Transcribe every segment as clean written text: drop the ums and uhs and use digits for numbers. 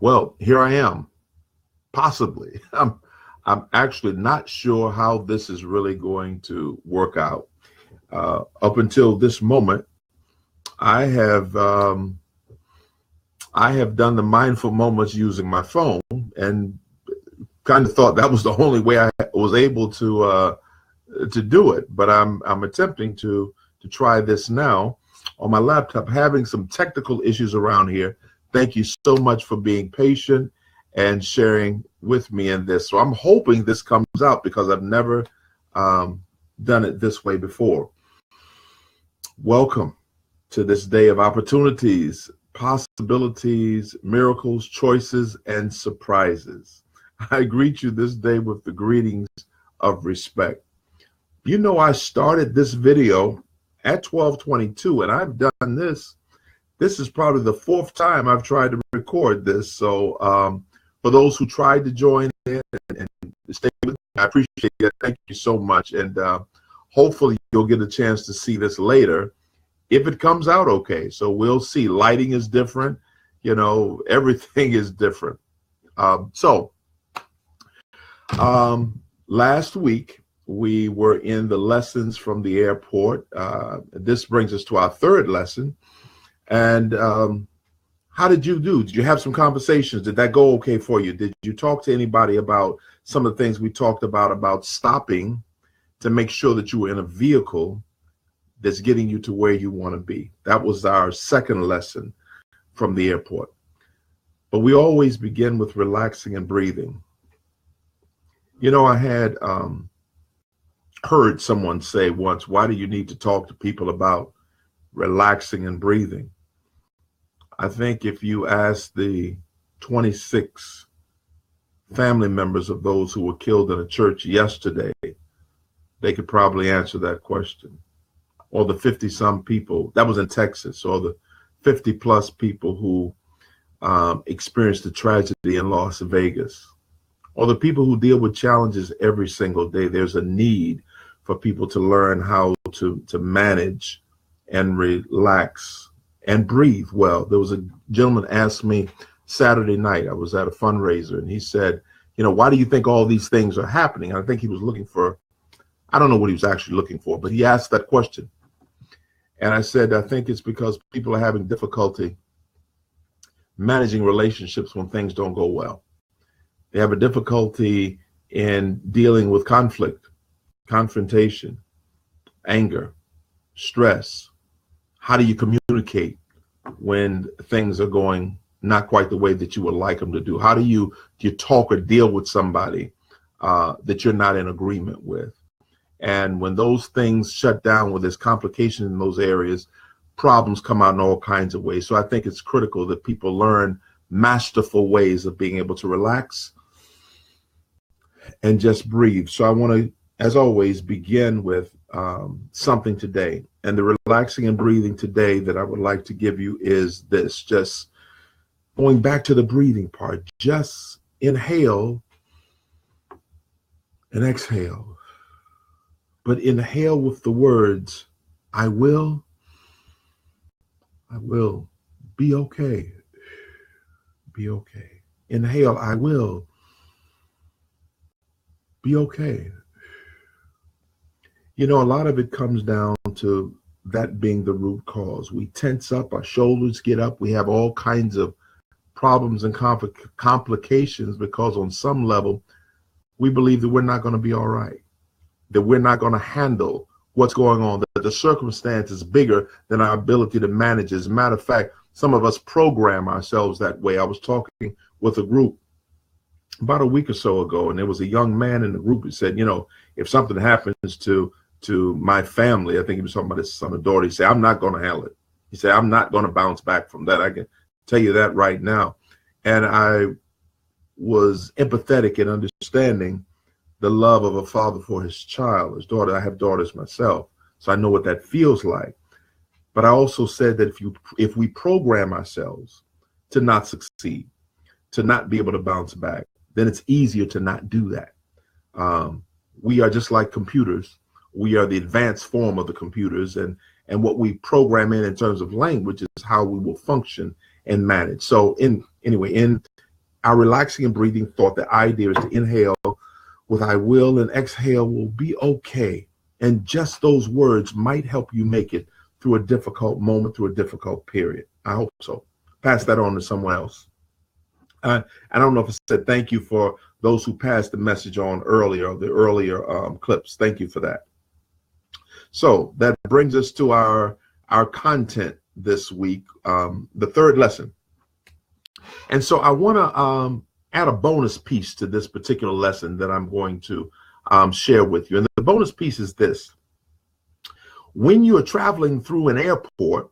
Well, here I am, possibly. I'm actually not sure how this is really going to work out. Up until this moment, I have done the mindful moments using my phone, and kind of thought that was the only way I was able to do it. But I'm attempting to try this now on my laptop, having some technical issues around here. Thank you so much for being patient and sharing with me in this. So I'm hoping this comes out, because I've never done it this way before. Welcome to this day of opportunities, possibilities, miracles, choices, and surprises. I greet you this day with the greetings of respect. You know, I started this video at 12:22, and I've done this. This is probably the fourth time I've tried to record this. So for those who tried to join in and stay with me, I appreciate it. Thank you so much. And hopefully you'll get a chance to see this later, if it comes out okay. So we'll see. Lighting is different. You know, everything is different. Last week, we were in the lessons from the airport. This brings us to our third lesson. And how did you do? Did you have some conversations? Did that go okay for you? Did you talk to anybody about some of the things we talked about stopping to make sure that you were in a vehicle that's getting you to where you want to be? That was our second lesson from the airport. But we always begin with relaxing and breathing. You know, I had heard someone say once, why do you need to talk to people about relaxing and breathing? I think if you ask the 26 family members of those who were killed in a church yesterday, they could probably answer that question. Or the 50-some people, that was in Texas, or the 50-plus people who experienced the tragedy in Las Vegas, or the people who deal with challenges every single day. There's a need for people to learn how to manage and relax and breathe well. There was a gentleman asked me Saturday night, I was at a fundraiser, and he said, you know, why do you think all these things are happening? I think he was looking for, I don't know what he was actually looking for, but he asked that question. And I said, I think it's because people are having difficulty managing relationships when things don't go well. They have a difficulty in dealing with conflict, confrontation, anger, stress. How do you communicate when things are going not quite the way that you would like them to do? How do you talk or deal with somebody that you're not in agreement with? And when those things shut down, when there's complication in those areas, problems come out in all kinds of ways. So I think it's critical that people learn masterful ways of being able to relax and just breathe. So I want to, as always, begin with something today. And the relaxing and breathing today that I would like to give you is this, just going back to the breathing part, just inhale and exhale. But inhale with the words, I will be okay. Be okay. Inhale, I will be okay. You know, a lot of it comes down to that being the root cause. We tense up, our shoulders get up, we have all kinds of problems and complications because on some level, we believe that we're not going to be all right, that we're not going to handle what's going on, that the circumstance is bigger than our ability to manage. As a matter of fact, some of us program ourselves that way. I was talking with a group about a week or so ago, and there was a young man in the group who said, you know, if something happens to my family, I think he was talking about his son or daughter, he said, I'm not going to handle it. He said, I'm not going to bounce back from that. I can tell you that right now. And I was empathetic in understanding the love of a father for his child, his daughter. I have daughters myself, so I know what that feels like. But I also said that if we program ourselves to not succeed, to not be able to bounce back, then it's easier to not do that. We are just like computers. We are the advanced form of the computers, and what we program in terms of language is how we will function and manage. So in Our relaxing and breathing thought, the idea is to inhale with I will and exhale will be okay. And just those words might help you make it through a difficult moment, through a difficult period. I hope so. Pass that on to someone else. I don't know if I said thank you for those who passed the message on earlier, the earlier clips. Thank you for that. So that brings us to our content this week, the third lesson. And so I want to add a bonus piece to this particular lesson that I'm going to share with you. And the bonus piece is this. When you are traveling through an airport,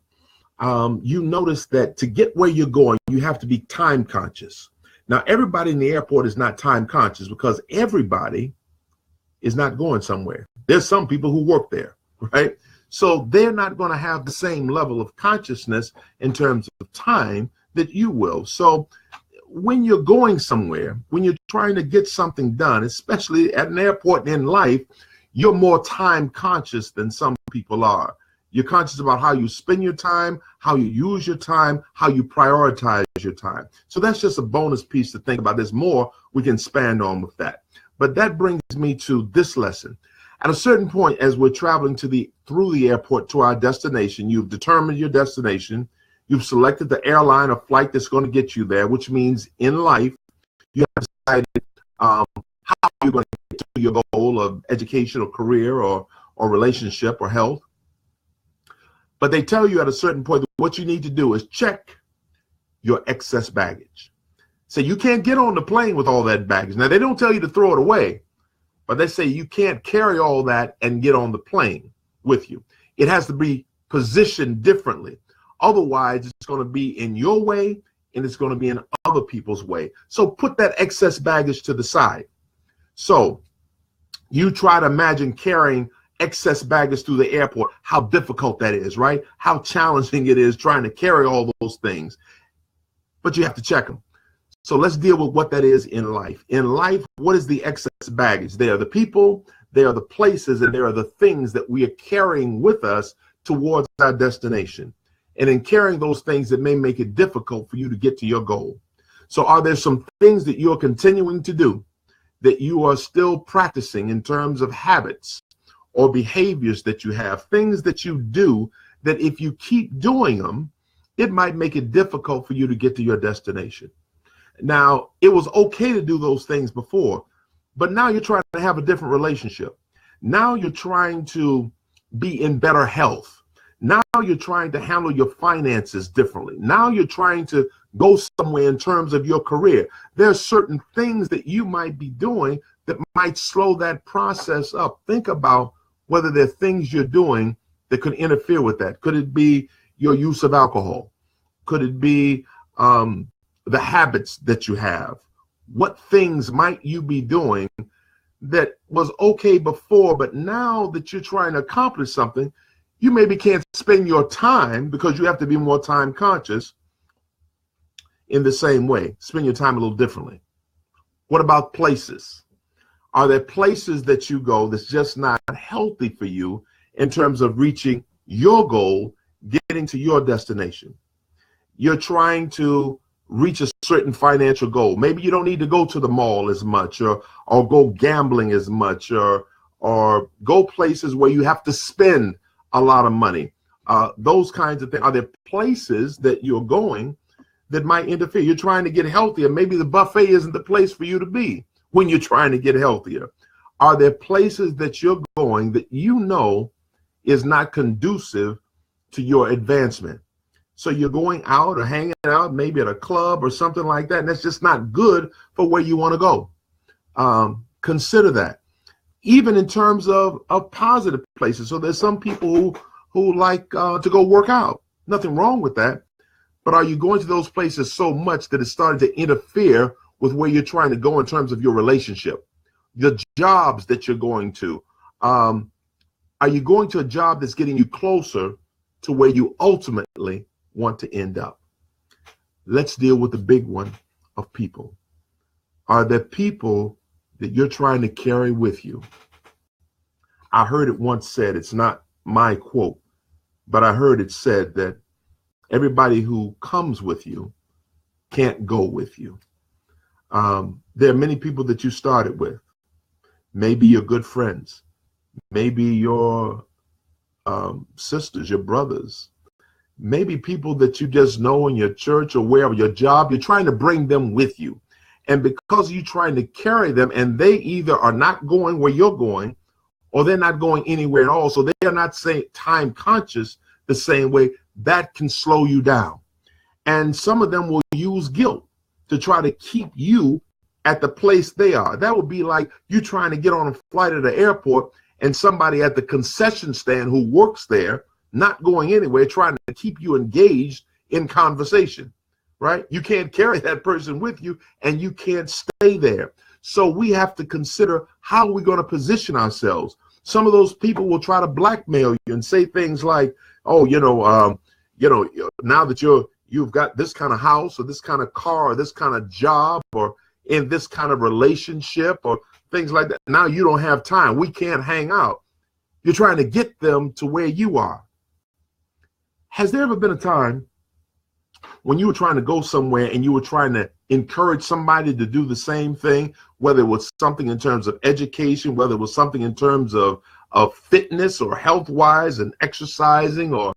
you notice that to get where you're going, you have to be time conscious. Now, everybody in the airport is not time conscious because everybody is not going somewhere. There's some people who work there, right? So they're not going to have the same level of consciousness in terms of time that you will. So when you're going somewhere, when you're trying to get something done, especially at an airport in life, you're more time conscious than some people are. You're conscious about how you spend your time, how you use your time, how you prioritize your time. So that's just a bonus piece to think about. There's more we can expand on with that. But that brings me to this lesson. At a certain point, as we're traveling through the airport to our destination, you've determined your destination. You've selected the airline or flight that's going to get you there, which means in life, you have decided how you're going to get to your goal of education or career or relationship or health. But they tell you at a certain point that what you need to do is check your excess baggage. So you can't get on the plane with all that baggage. Now, they don't tell you to throw it away, but they say you can't carry all that and get on the plane with you. It has to be positioned differently. Otherwise, it's going to be in your way and it's going to be in other people's way. So put that excess baggage to the side. So you try to imagine carrying excess baggage through the airport, how difficult that is, right? How challenging it is trying to carry all those things. But you have to check them. So let's deal with what that is in life. In life, what is the excess baggage? They are the people, they are the places, and they are the things that we are carrying with us towards our destination. And in carrying those things, it may make it difficult for you to get to your goal. So are there some things that you're continuing to do that you are still practicing in terms of habits or behaviors that you have, things that you do that if you keep doing them, it might make it difficult for you to get to your destination? Now, it was okay to do those things before, but now you're trying to have a different relationship. Now you're trying to be in better health. Now you're trying to handle your finances differently. Now you're trying to go somewhere in terms of your career. There are certain things that you might be doing that might slow that process up. Think about whether there are things you're doing that could interfere with that. Could it be your use of alcohol? Could it be the habits that you have? What things might you be doing that was okay before, but now that you're trying to accomplish something, you maybe can't spend your time because you have to be more time conscious in the same way. Spend your time a little differently. What about places? Are there places that you go that's just not healthy for you in terms of reaching your goal, getting to your destination? You're trying to reach a certain financial goal. Maybe you don't need to go to the mall as much or go gambling as much or go places where you have to spend a lot of money. Those kinds of things. Are there places that you're going that might interfere? You're trying to get healthier. Maybe the buffet isn't the place for you to be when you're trying to get healthier. Are there places that you're going that you know is not conducive to your advancement? So you're going out or hanging out maybe at a club or something like that, and that's just not good for where you want to go. Consider that. Even in terms of positive places. So there's some people who like to go work out. Nothing wrong with that. But are you going to those places so much that it's starting to interfere with where you're trying to go in terms of your relationship, the jobs that you're going to? Are you going to a job that's getting you closer to where you ultimately want to end up? Let's deal with the big one of people. Are there people that you're trying to carry with you? I heard it once said, it's not my quote, but I heard it said that everybody who comes with you can't go with you. There are many people that you started with, maybe your good friends, maybe your sisters, your brothers, maybe people that you just know in your church or wherever, your job. You're trying to bring them with you. And because you're trying to carry them, and they either are not going where you're going, or they're not going anywhere at all, so they are not time conscious the same way, that can slow you down. And some of them will use guilt to try to keep you at the place they are. That would be like you trying to get on a flight at the airport and somebody at the concession stand who works there, not going anywhere, trying to keep you engaged in conversation, right? You can't carry that person with you, and you can't stay there. So we have to consider how we're going to position ourselves. Some of those people will try to blackmail you and say things like, oh, now that you've got this kind of house or this kind of car or this kind of job or in this kind of relationship or things like that, now you don't have time. We can't hang out. You're trying to get them to where you are. Has there ever been a time when you were trying to go somewhere and you were trying to encourage somebody to do the same thing, whether it was something in terms of education, whether it was something in terms of fitness or health-wise and exercising, or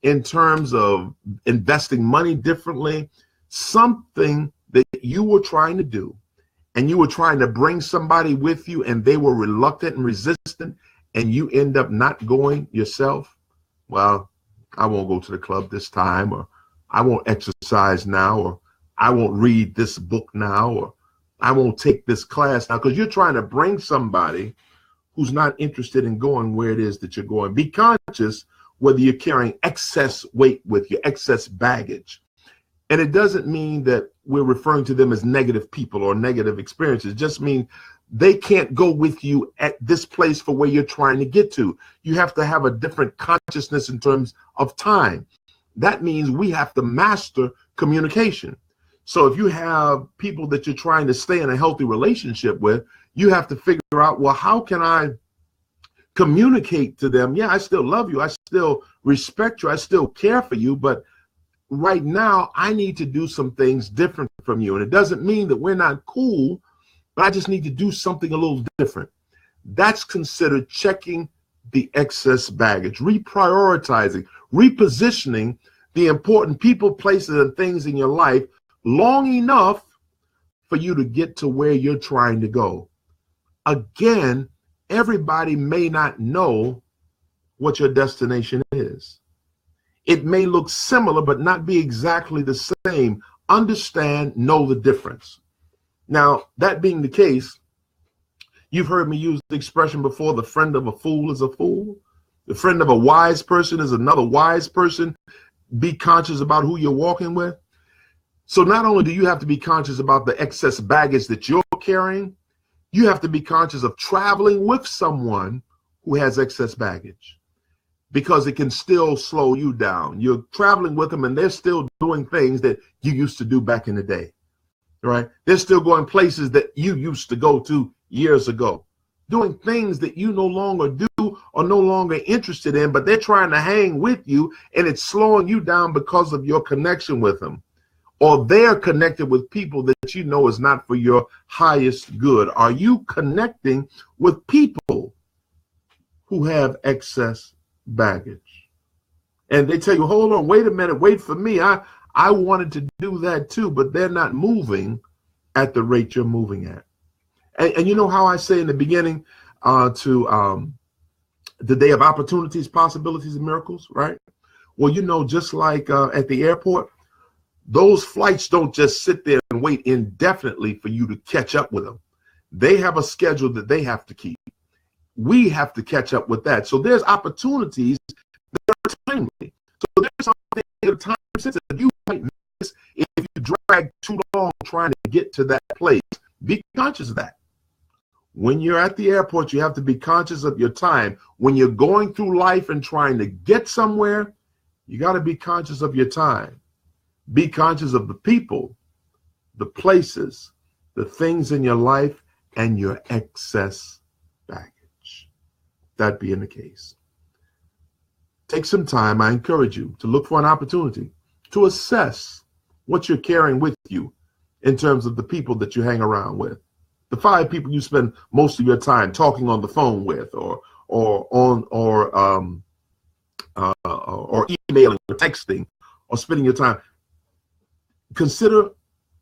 in terms of investing money differently, something that you were trying to do, and you were trying to bring somebody with you and they were reluctant and resistant, and you end up not going yourself? Well, I won't go to the club this time, or I won't exercise now, or I won't read this book now, or I won't take this class now, because you're trying to bring somebody who's not interested in going where it is that you're going. Be conscious whether you're carrying excess weight with you, excess baggage. And it doesn't mean that we're referring to them as negative people or negative experiences. It just means they can't go with you at this place for where you're trying to get to. You have to have a different consciousness in terms of time. That means we have to master communication. So if you have people that you're trying to stay in a healthy relationship with, you have to figure out, well, how can I communicate to them? Yeah, I still love you. I still respect you. I still care for you. But right now, I need to do some things different from you. And it doesn't mean that we're not cool, but I just need to do something a little different. That's considered checking the excess baggage, reprioritizing, repositioning the important people, places, and things in your life long enough for you to get to where you're trying to go. Again, everybody may not know what your destination is. It may look similar, but not be exactly the same. Understand, know the difference. Now, that being the case, you've heard me use the expression before, the friend of a fool is a fool. The friend of a wise person is another wise person. Be conscious about who you're walking with. So not only do you have to be conscious about the excess baggage that you're carrying, you have to be conscious of traveling with someone who has excess baggage, because it can still slow you down. You're traveling with them and they're still doing things that you used to do back in the day, right? They're still going places that you used to go to years ago, doing things that you no longer do or no longer interested in, but they're trying to hang with you, and it's slowing you down because of your connection with them. Or they're connected with people that you know is not for your highest good. Are you connecting with people who have excess baggage? And they tell you, hold on, wait a minute, wait for me. I wanted to do that too, but they're not moving at the rate you're moving at. And you know how I say in the beginning to the day of opportunities, possibilities, and miracles, right? Well, you know, just like at the airport, those flights don't just sit there and wait indefinitely for you to catch up with them. They have a schedule that they have to keep. We have to catch up with that. So there's opportunities that are timely. So there's something that are time sensitive you might miss if you drag too long trying to get to that place. Be conscious of that. When you're at the airport, you have to be conscious of your time. When you're going through life and trying to get somewhere, you got to be conscious of your time. Be conscious of the people, the places, the things in your life, and your excess baggage. That being the case, take some time. I encourage you to look for an opportunity to assess what you're carrying with you in terms of the people that you hang around with. The 5 people you spend most of your time talking on the phone with, or emailing or texting, or spending your time. Consider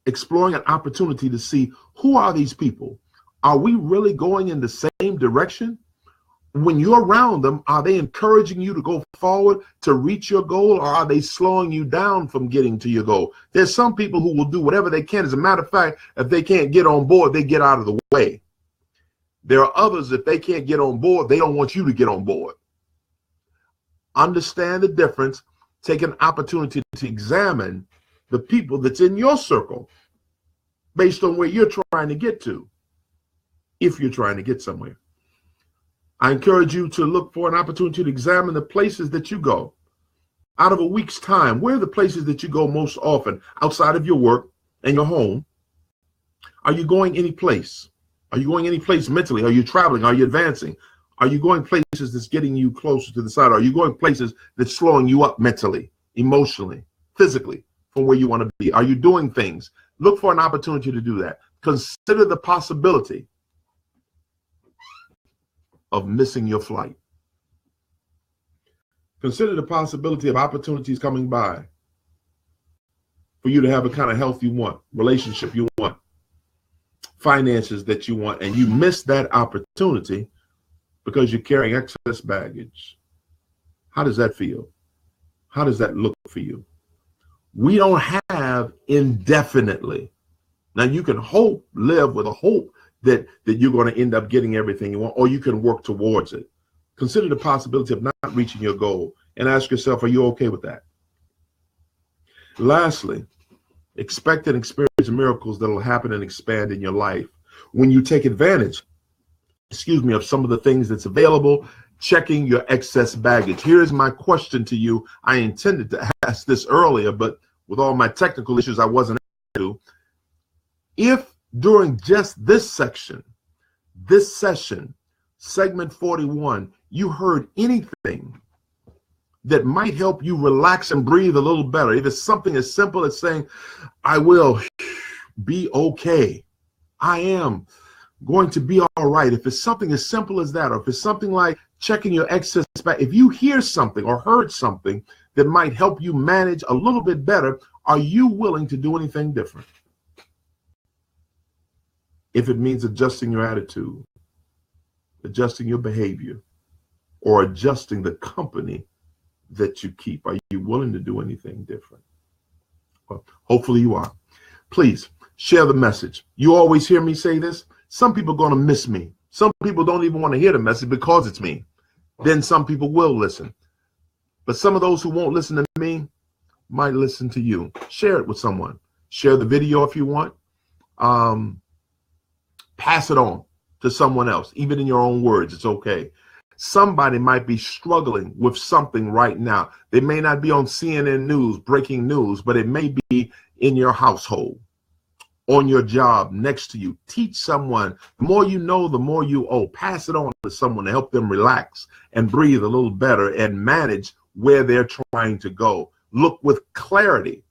exploring an opportunity to see, who are these people? Are we really going in the same direction? When you're around them, are they encouraging you to go forward to reach your goal, or are they slowing you down from getting to your goal? There's some people who will do whatever they can. As a matter of fact, if they can't get on board, they get out of the way. There are others, if they can't get on board, they don't want you to get on board. Understand the difference. Take an opportunity to examine the people that's in your circle based on where you're trying to get to, if you're trying to get somewhere. I encourage you to look for an opportunity to examine the places that you go. Out of a week's time, where are the places that you go most often outside of your work and your home? Are you going any place? Are you going any place mentally? Are you traveling? Are you advancing? Are you going places that's getting you closer to the side? Are you going places that's slowing you up mentally, emotionally, physically from where you want to be? Are you doing things? Look for an opportunity to do that. Consider the possibility of missing your flight. Consider the possibility of opportunities coming by for you to have a kind of health you want, relationship you want, finances that you want, and you miss that opportunity because you're carrying excess baggage. How does that feel? How does that look for you? We don't have indefinitely. Now, you can live with a hope that you're going to end up getting everything you want, or you can work towards it. Consider the possibility of not reaching your goal and ask yourself, are you okay with that? Lastly, expect and experience miracles that will happen and expand in your life when you take advantage, of some of the things that's available, checking your excess baggage. Here's my question to you. I intended to ask this earlier, but with all my technical issues, I wasn't able to. If during just this session, segment 41, you heard anything that might help you relax and breathe a little better, if it's something as simple as saying, I will be okay, I am going to be all right, if it's something as simple as that, or if it's something like checking your excess back, if you hear something or heard something that might help you manage a little bit better, are you willing to do anything different? If it means adjusting your attitude, adjusting your behavior, or adjusting the company that you keep, are you willing to do anything different? Well, hopefully you are. Please share the message. You always hear me say this. Some people are going to miss me. Some people don't even want to hear the message because it's me. Then some people will listen. But some of those who won't listen to me might listen to you. Share it with someone. Share the video if you want. Pass it on to someone else, even in your own words. It's okay. Somebody might be struggling with something right now. They may not be on CNN News, breaking news, but it may be in your household, on your job, next to you. Teach someone. The more you know, the more you owe. Pass it on to someone to help them relax and breathe a little better and manage where they're trying to go. Look with clarity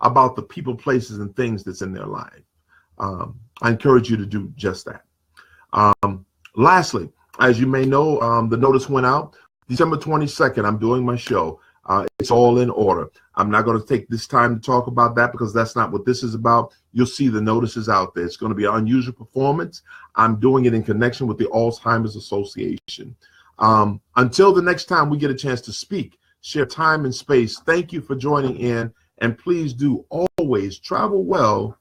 about the people, places, and things that's in their life. I encourage you to do just that. Lastly, as you may know, the notice went out December 22nd. I'm doing my show. It's all in order. I'm not going to take this time to talk about that because that's not what this is about. You'll see the notices out there. It's going to be an unusual performance. I'm doing it in connection with the Alzheimer's Association. Until the next time we get a chance to speak, share time and space. Thank you for joining in, and please do always travel well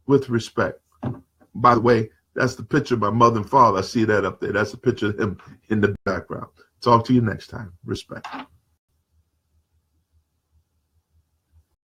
with respect. By the way, that's the picture of my mother and father. I see that up there. That's a picture of him in the background. Talk to you next time. Respect.